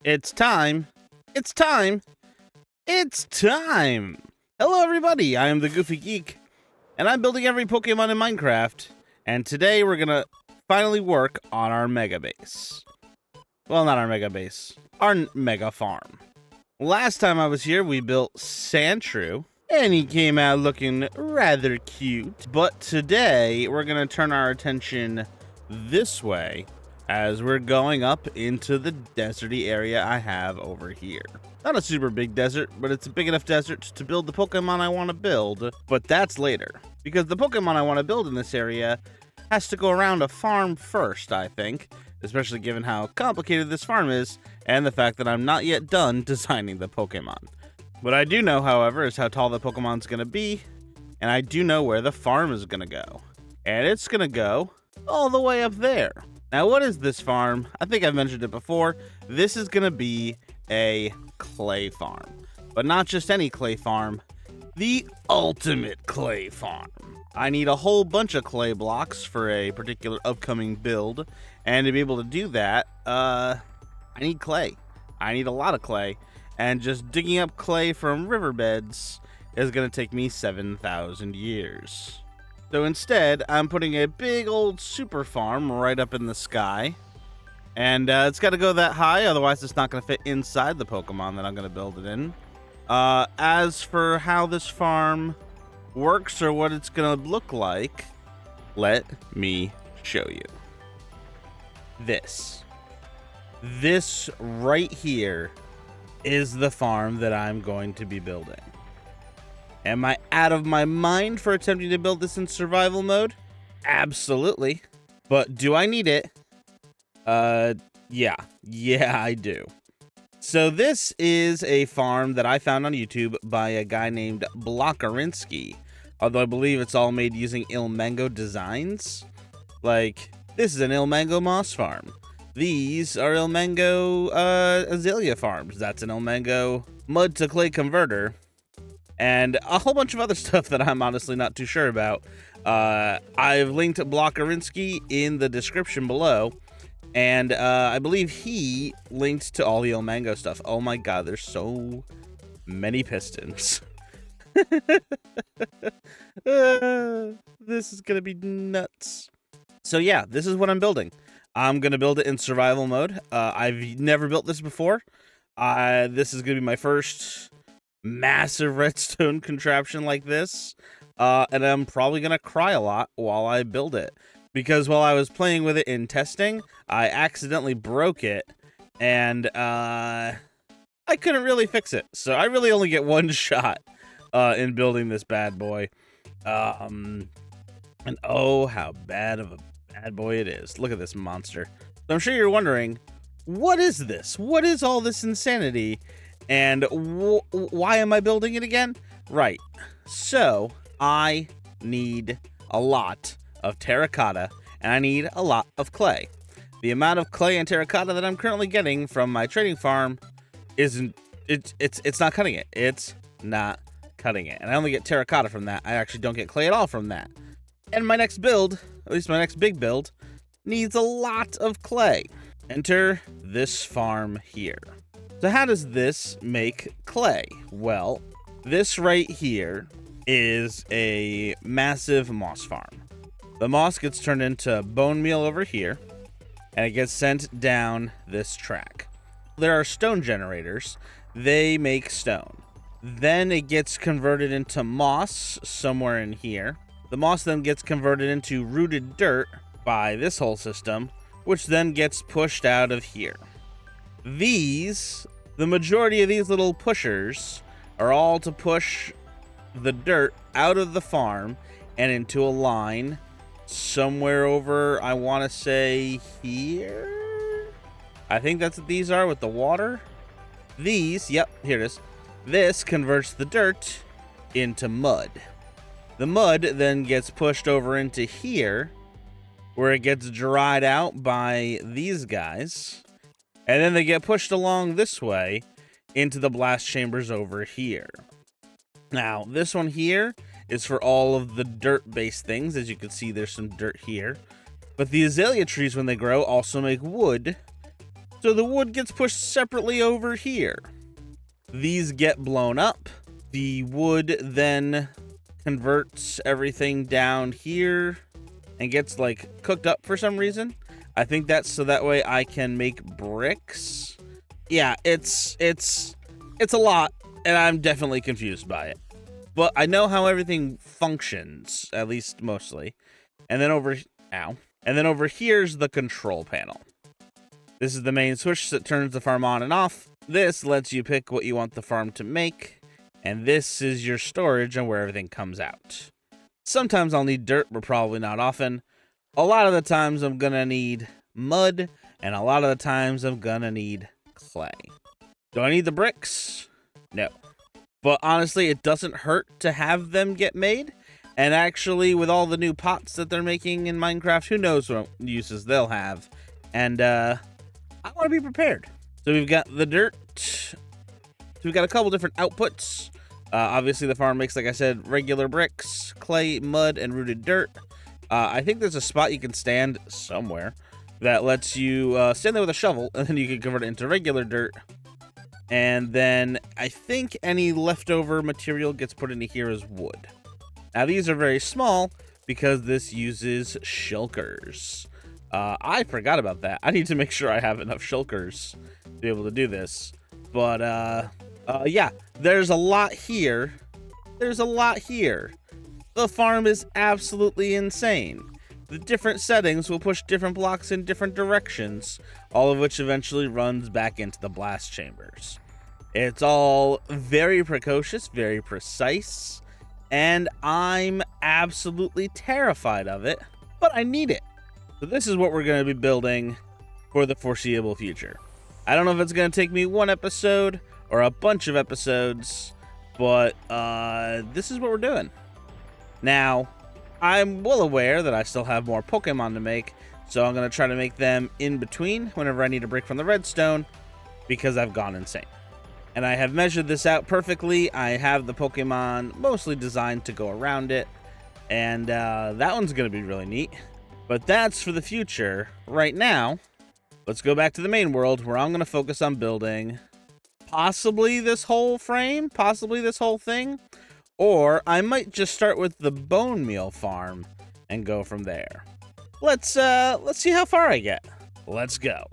It's time. It's time. It's time. Hello, everybody. I am the Goofy Geek, and I'm building every Pokemon in Minecraft. And today we're going to finally work on our Mega Base. Well, not our Mega Base, our Mega Farm. Last time I was here, we built Sandshrew, and he came out looking rather cute. But today, we're going to turn our attention this way as we're going up into the deserty area I have over here. Not a super big desert, but it's a big enough desert to build the Pokemon I want to build, but that's later. Because the Pokemon I want to build in this area has to go around a farm first, I think, especially given how complicated this farm is, and the fact that I'm not yet done designing the Pokemon. What I do know, however, is how tall the Pokemon's going to be, and I do know where the farm is going to go. And it's going to go all the way up there. Now, what is this farm? I think I've mentioned it before. This is going to be a clay farm. But not just any clay farm, the ultimate clay farm. I need a whole bunch of clay blocks for a particular upcoming build. And to be able to do that, I need clay. I need a lot of clay. And just digging up clay from riverbeds is going to take me 7,000 years. So instead, I'm putting a big old super farm right up in the sky. And it's got to go that high, otherwise it's not going to fit inside the Pokemon that I'm going to build it in. As for how this farm works or what it's going to look like, let me show you. This right here is the farm that I'm going to be building. Am I out of my mind for attempting to build this in survival mode? Absolutely. But do I need it? Yeah, I do. So this is a farm that I found on YouTube by a guy named Blockerinsky. Although I believe it's all made using Ilmango designs. Like, this is an Ilmango moss farm. These are Ilmango azalea farms. That's an Ilmango mud to clay converter. And a whole bunch of other stuff that I'm honestly not too sure about. I've linked Blockerinsky in the description below. And I believe he linked to all the Ilmango stuff. Oh my god, there's so many pistons. This is going to be nuts. So yeah, this is what I'm building. I'm going to build it in survival mode. I've never built this before. This is going to be my first massive redstone contraption like this. And I'm probably going to cry a lot while I build it. Because while I was playing with it in testing, I accidentally broke it. And I couldn't really fix it. So I really only get one shot in building this bad boy. And oh, how bad of a bad boy it is. Look at this monster. So I'm sure you're wondering, what is this? What is all this insanity? And why am I building it again? Right. So I need a lot of terracotta and I need a lot of clay. The amount of clay and terracotta that I'm currently getting from my trading farm isn't it's not cutting it. It's not cutting it. And I only get terracotta from that. I actually don't get clay at all from that. And my next build, at least my next big build, needs a lot of clay. Enter this farm here. So how does this make clay? Well, this right here is a massive moss farm. The moss gets turned into bone meal over here, and it gets sent down this track. There are stone generators. They make stone. Then it gets converted into moss somewhere in here. The moss then gets converted into rooted dirt by this whole system, which then gets pushed out of here. The majority of these little pushers are all to push the dirt out of the farm and into a line somewhere over, I want to say here. I think that's what these are with the water. Yep, here it is. This converts the dirt into mud. The mud then gets pushed over into here, where it gets dried out by these guys. And then they get pushed along this way into the blast chambers over here. Now, this one here is for all of the dirt-based things. As you can see, there's some dirt here. But the azalea trees, when they grow, also make wood. So the wood gets pushed separately over here. These get blown up. The wood then converts everything down here and gets like cooked up for some reason. I think that's so that way I can make bricks. Yeah, it's a lot, and I'm definitely confused by it. But I know how everything functions, at least mostly. And then over here's the control panel. This is the main switch that turns the farm on and off. This lets you pick what you want the farm to make. And this is your storage and where everything comes out. Sometimes I'll need dirt, but probably not often. A lot of the times I'm gonna need mud, and a lot of the times I'm gonna need clay. Do I need the bricks? No. But honestly, it doesn't hurt to have them get made. And actually, with all the new pots that they're making in Minecraft, who knows what uses they'll have. And I want to be prepared. So we've got the dirt. So we've got a couple different outputs. Obviously, the farm makes, like I said, regular bricks, clay, mud, and rooted dirt. I think there's a spot you can stand somewhere that lets you stand there with a shovel, and then you can convert it into regular dirt. And then I think any leftover material gets put into here as wood. Now, these are very small because this uses shulkers. I forgot about that. I need to make sure I have enough shulkers to be able to do this. But, yeah, there's a lot here. There's a lot here. The farm is absolutely insane. The different settings will push different blocks in different directions, all of which eventually runs back into the blast chambers. It's all very precocious, very precise, and I'm absolutely terrified of it, but I need it. So this is what we're going to be building for the foreseeable future. I don't know if it's going to take me one episode or a bunch of episodes, but this is what we're doing. Now, I'm well aware that I still have more Pokemon to make, so I'm going to try to make them in between whenever I need a break from the redstone, because I've gone insane. And I have measured this out perfectly. I have the Pokemon mostly designed to go around it, and that one's going to be really neat. But that's for the future. Right now, let's go back to the main world, where I'm going to focus on building possibly this whole frame, possibly this whole thing. Or I might just start with the bone meal farm and go from there. Let's see how far I get. Let's go.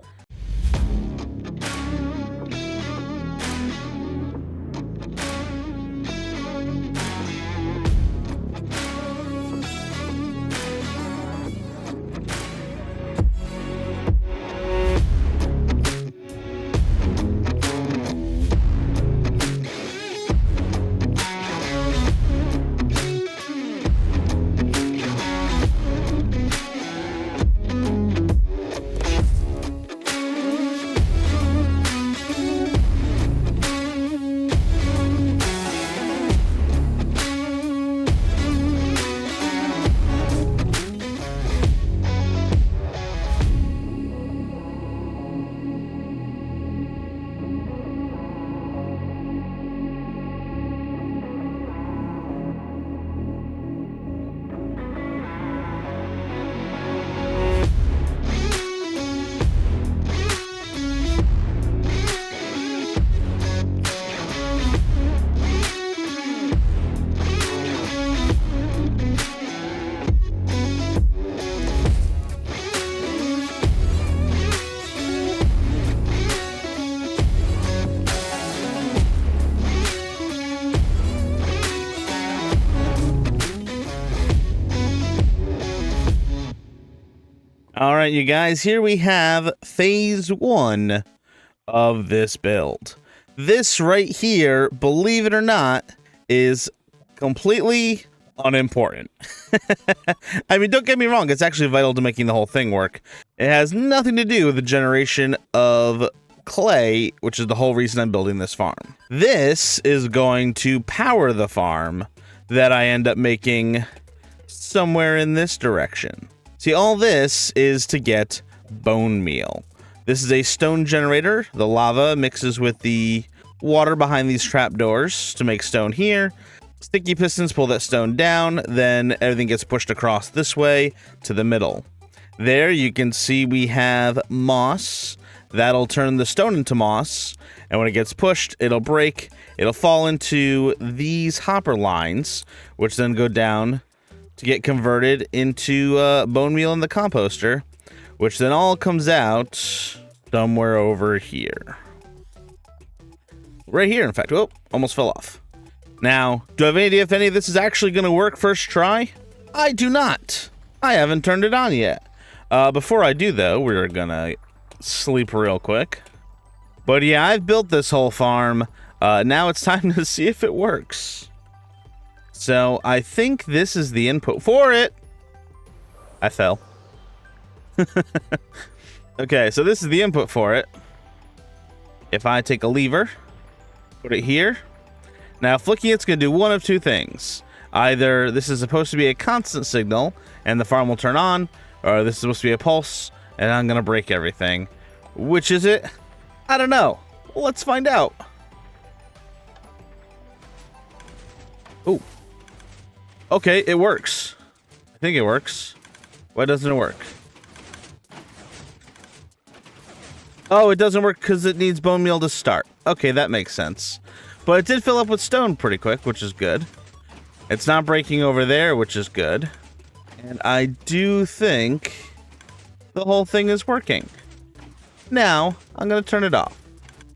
All right, you guys, here we have phase 1 of this build. This right here, believe it or not, is completely unimportant. I mean, don't get me wrong, it's actually vital to making the whole thing work. It has nothing to do with the generation of clay, which is the whole reason I'm building this farm. This is going to power the farm that I end up making somewhere in this direction. See, all this is to get bone meal. This is a stone generator. The lava mixes with the water behind these trapdoors to make stone here. Sticky pistons pull that stone down, then everything gets pushed across this way to the middle. There you can see we have moss That'll turn the stone into moss, and when it gets pushed, it'll break. It'll fall into these hopper lines, which then go down to get converted into bone meal in the composter, which then all comes out somewhere over here. Right here, in fact. Oh, almost fell off. Now, do I have any idea if any of this is actually going to work first try? I do not. I haven't turned it on yet. Before I do, though, we're going to sleep real quick. But yeah, I've built this whole farm. Now it's time to see if it works. So I think this is the input for it. I fell. Okay, so this is the input for it. If I take a lever, put it here. Now, flicking it's going to do one of two things. Either this is supposed to be a constant signal, and the farm will turn on, or this is supposed to be a pulse, and I'm going to break everything. Which is it? I don't know. Let's find out. Oh. Okay, it works. I think it works. Why doesn't it work? Oh, it doesn't work because it needs bone meal to start. Okay, that makes sense. But it did fill up with stone pretty quick, which is good. It's not breaking over there, which is good. And I do think the whole thing is working. Now, I'm going to turn it off.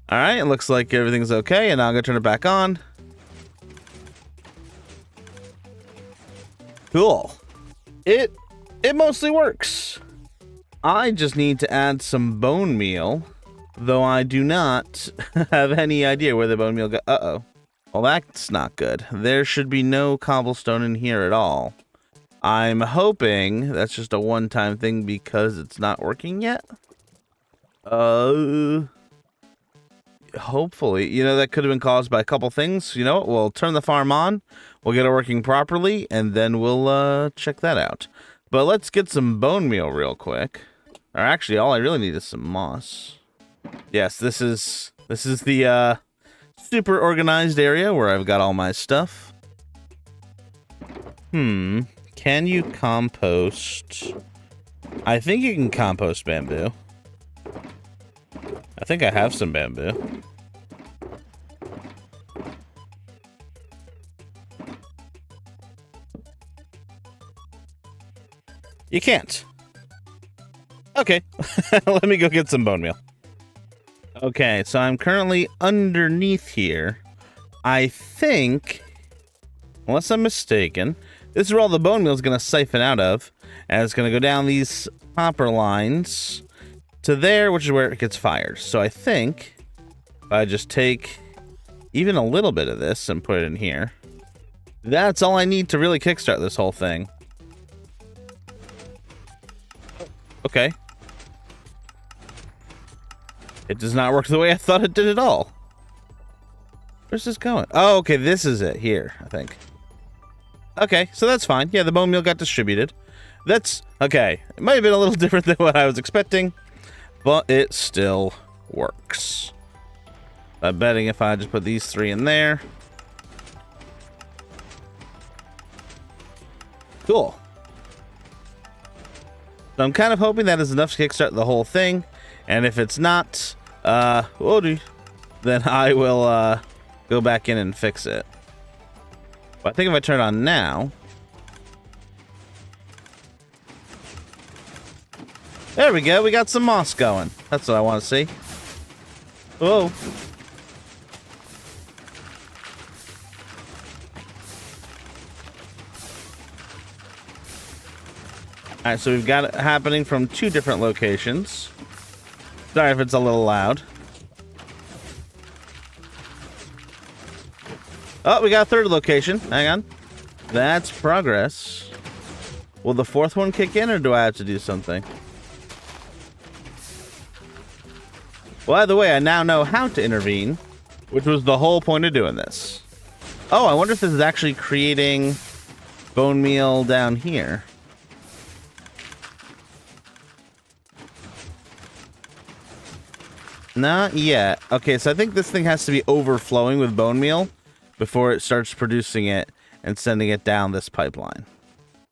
All right, it looks like everything's okay, and now I'm going to turn it back on. Cool. It mostly works. I just need to add some bone meal, though I do not have any idea where the bone meal go. Uh-oh. Well, that's not good. There should be no cobblestone in here at all. I'm hoping that's just a one-time thing because it's not working yet. Hopefully. You know, that could have been caused by a couple things. You know what? We'll turn the farm on. We'll get it working properly, and then we'll check that out. But let's get some bone meal real quick. Or actually, all I really need is some moss. Yes, this is the super organized area where I've got all my stuff. Can you compost? I think you can compost bamboo. I think I have some bamboo. You can't. Okay, let me go get some bone meal. Okay, so I'm currently underneath here. I think, unless I'm mistaken, this is where all the bone meal is going to siphon out of. And it's going to go down these hopper lines to there, which is where it gets fired. So I think if I just take even a little bit of this and put it in here, that's all I need to really kickstart this whole thing. Okay. It does not work the way I thought it did at all. Where's this going? Oh, okay, this is it here, I think. Okay, so that's fine. Yeah, the bone meal got distributed. That's okay. It might have been a little different than what I was expecting, but it still works. I'm betting if I just put these three in there. Cool. So I'm kind of hoping that is enough to kickstart the whole thing. And if it's not, then I will go back in and fix it. But I think if I turn it on now. There we go. We got some moss going. That's what I want to see. Whoa. Alright, so we've got it happening from two different locations. Sorry if it's a little loud. Oh, we got a third location. Hang on. That's progress. Will the fourth one kick in, or do I have to do something? Well, either way, I now know how to intervene, which was the whole point of doing this. Oh, I wonder if this is actually creating bone meal down here. Not yet. Okay, so I think this thing has to be overflowing with bone meal before it starts producing it and sending it down this pipeline.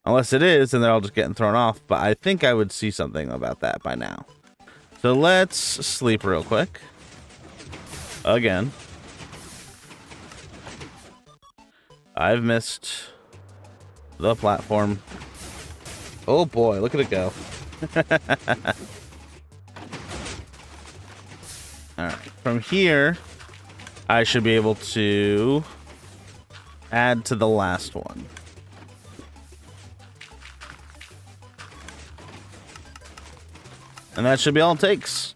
Unless it is, and they're all just getting thrown off, but I think I would see something about that by now. So let's sleep real quick. Again. I've missed the platform. Oh boy, look at it go. Alright, from here, I should be able to add to the last one. And that should be all it takes.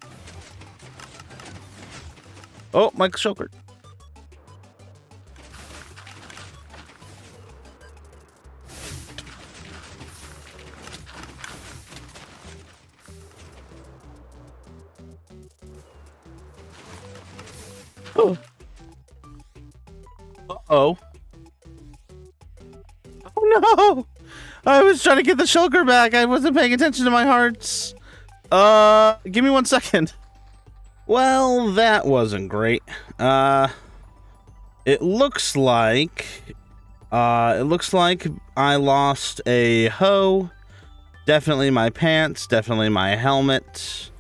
Oh, Mike Shulker. Oh. Uh-oh. Oh no! I was trying to get the shulker back. I wasn't paying attention to my hearts. Give me 1 second. Well, that wasn't great. It looks like I lost a hoe. Definitely my pants, definitely my helmet.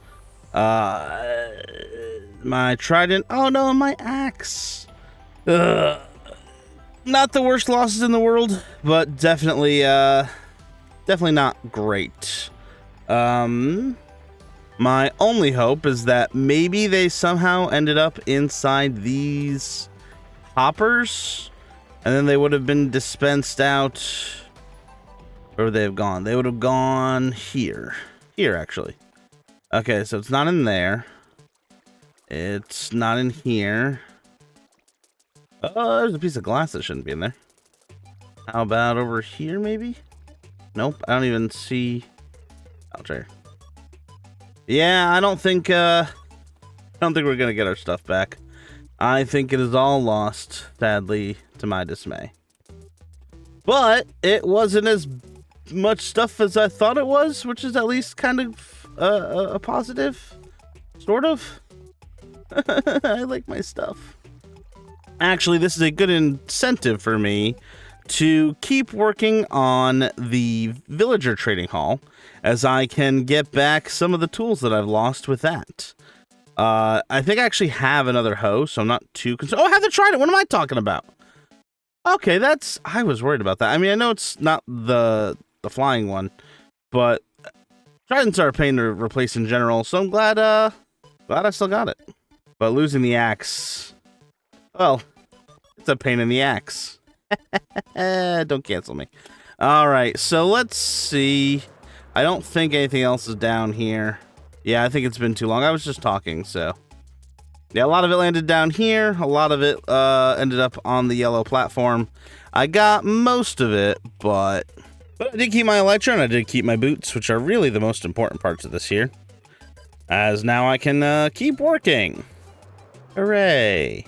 My trident. Oh no, my axe. Not the worst losses in the world, but definitely not great. My only hope is that maybe they somehow ended up inside these hoppers, and then they would have been dispensed out. Where would they have gone? They would have gone here. Here, actually. Okay, so it's not in there. It's not in here. Oh, there's a piece of glass that shouldn't be in there. How about over here, maybe? Nope, I don't even see... I'll try. Yeah, I don't think we're gonna get our stuff back. I think it is all lost, sadly, to my dismay. But it wasn't as much stuff as I thought it was, which is at least kind of a positive, sort of. I like my stuff. Actually, this is a good incentive for me to keep working on the villager trading hall, as I can get back some of the tools that I've lost with that. I think I actually have another hoe, so I'm not too concerned. Oh, I haven't tried it. What am I talking about? Okay, I was worried about that. I mean, I know it's not the flying one, but tridents are a pain to replace in general, so I'm glad I still got it. But losing the axe, well, it's a pain in the axe. Don't cancel me. All right, so let's see. I don't think anything else is down here. Yeah, I think it's been too long. I was just talking, so. Yeah, a lot of it landed down here. A lot of it ended up on the yellow platform. I got most of it, but I did keep my elytra and I did keep my boots, which are really the most important parts of this here. As now I can keep working. Hooray.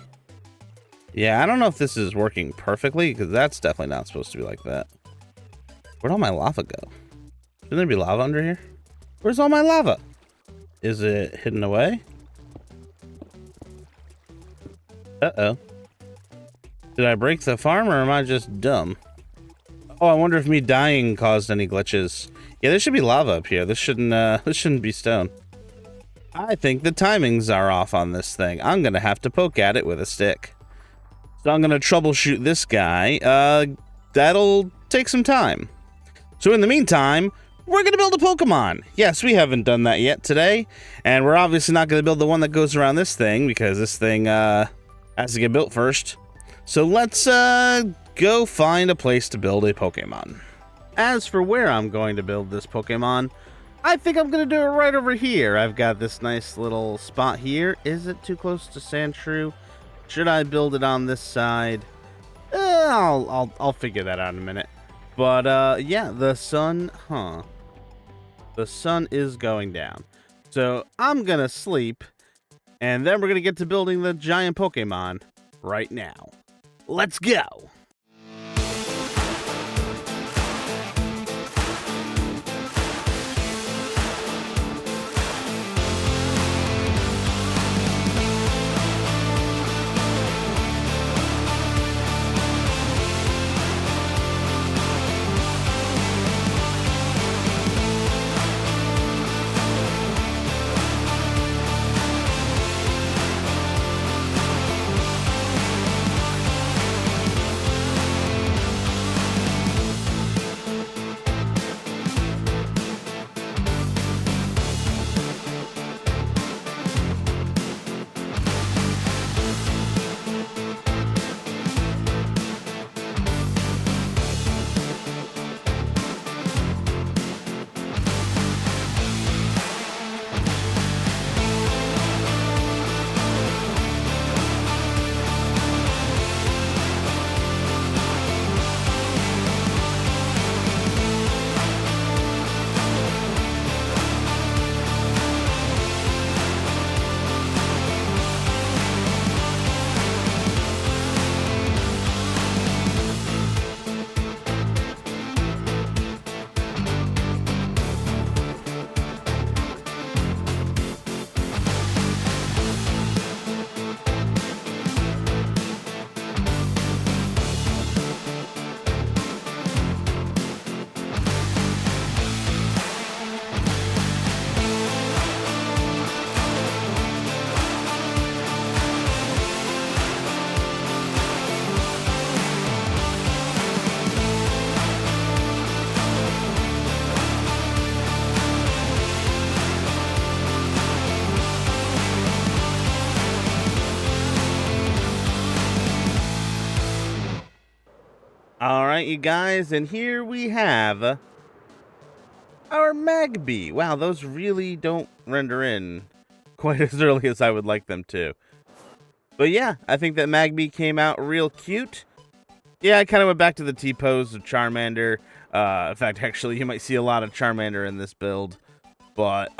Yeah, I don't know if this is working perfectly, because that's definitely not supposed to be like that. Where'd all my lava go? Shouldn't there be lava under here? Where's all my lava? Is it hidden away? Uh-oh. Did I break the farm, or am I just dumb? Oh, I wonder if me dying caused any glitches. Yeah, there should be lava up here. This shouldn't be stone. I think the timings are off on this thing. I'm gonna have to poke at it with a stick. So I'm gonna troubleshoot this guy. That'll take some time. So in the meantime, we're gonna build a Pokemon. Yes, we haven't done that yet today, and we're obviously not gonna build the one that goes around this thing, because this thing has to get built first. So let's go find a place to build a Pokemon. As for where I'm going to build this Pokemon, I think I'm gonna do it right over here. I've got this nice little spot here. Is it too close to Sandshrew? Should I build it on this side? I'll figure that out in a minute. But yeah, the sun, the sun is going down. So I'm gonna sleep, and then we're gonna get to building the giant Pokemon right now. Let's go. All right, you guys, and here we have our Magby. Wow, those really don't render in quite as early as I would like them to. But yeah, I think that Magby came out real cute. Yeah, I kind of went back to the T-pose of Charmander. In fact, actually, you might see a lot of Charmander in this build. But,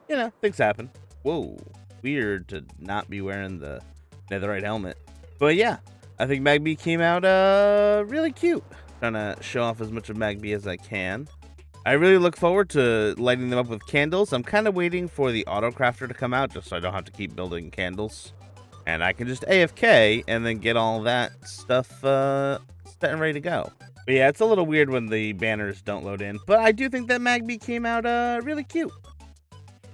you know, things happen. Whoa, weird to not be wearing the netherite helmet. But yeah, I think Magby came out really cute. Trying to show off as much of Magby as I can. I really look forward to lighting them up with candles. I'm kind of waiting for the auto crafter to come out just so I don't have to keep building candles. And I can just AFK and then get all that stuff set and ready to go. But yeah, it's a little weird when the banners don't load in. But I do think that Magby came out really cute.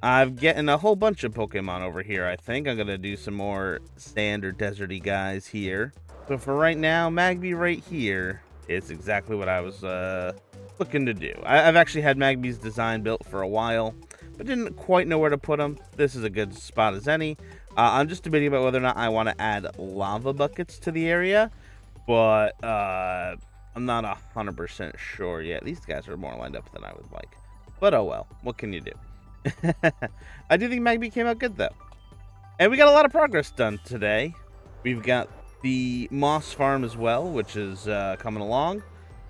I'm getting a whole bunch of Pokemon over here, I think. I'm going to do some more sand or deserty guys here. So for right now, Magby right here is exactly what I was looking to do. I've actually had Magby's design built for a while, but didn't quite know where to put them. This is a good spot as any. I'm just debating about whether or not I want to add lava buckets to the area, but I'm not 100% sure yet. These guys are more lined up than I would like. But oh well, what can you do? I do think Magby came out good, though. And we got a lot of progress done today. We've got the Moss Farm as well, which is coming along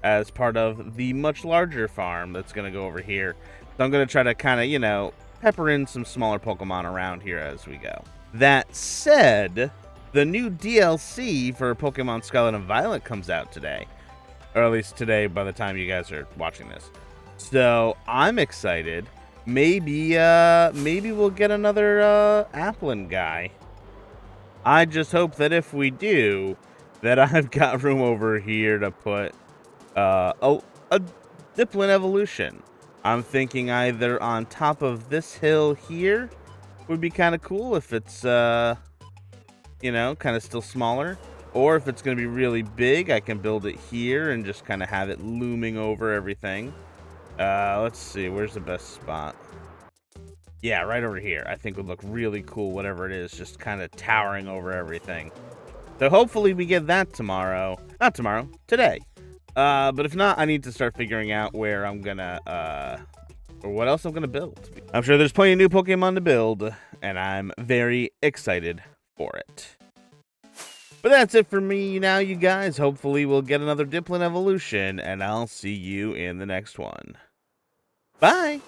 as part of the much larger farm that's going to go over here. So I'm going to try to kind of, you know, pepper in some smaller Pokemon around here as we go. That said, the new DLC for Pokemon Scarlet and Violet comes out today. Or at least today by the time you guys are watching this. So I'm excited. Maybe we'll get another Applin guy. I just hope that if we do, that I've got room over here to put a Dipplin evolution. I'm thinking either on top of this hill here would be kind of cool if it's, you know, kind of still smaller. Or if it's going to be really big, I can build it here and just kind of have it looming over everything. Let's see, where's the best spot? Yeah, right over here. I think would look really cool, whatever it is, just kind of towering over everything. So hopefully we get that tomorrow. Not tomorrow, today. But if not, I need to start figuring out where I'm gonna, or what else I'm gonna build. I'm sure there's plenty of new Pokemon to build, and I'm very excited for it. But that's it for me now, you guys. Hopefully we'll get another Dipplin evolution, and I'll see you in the next one. Bye!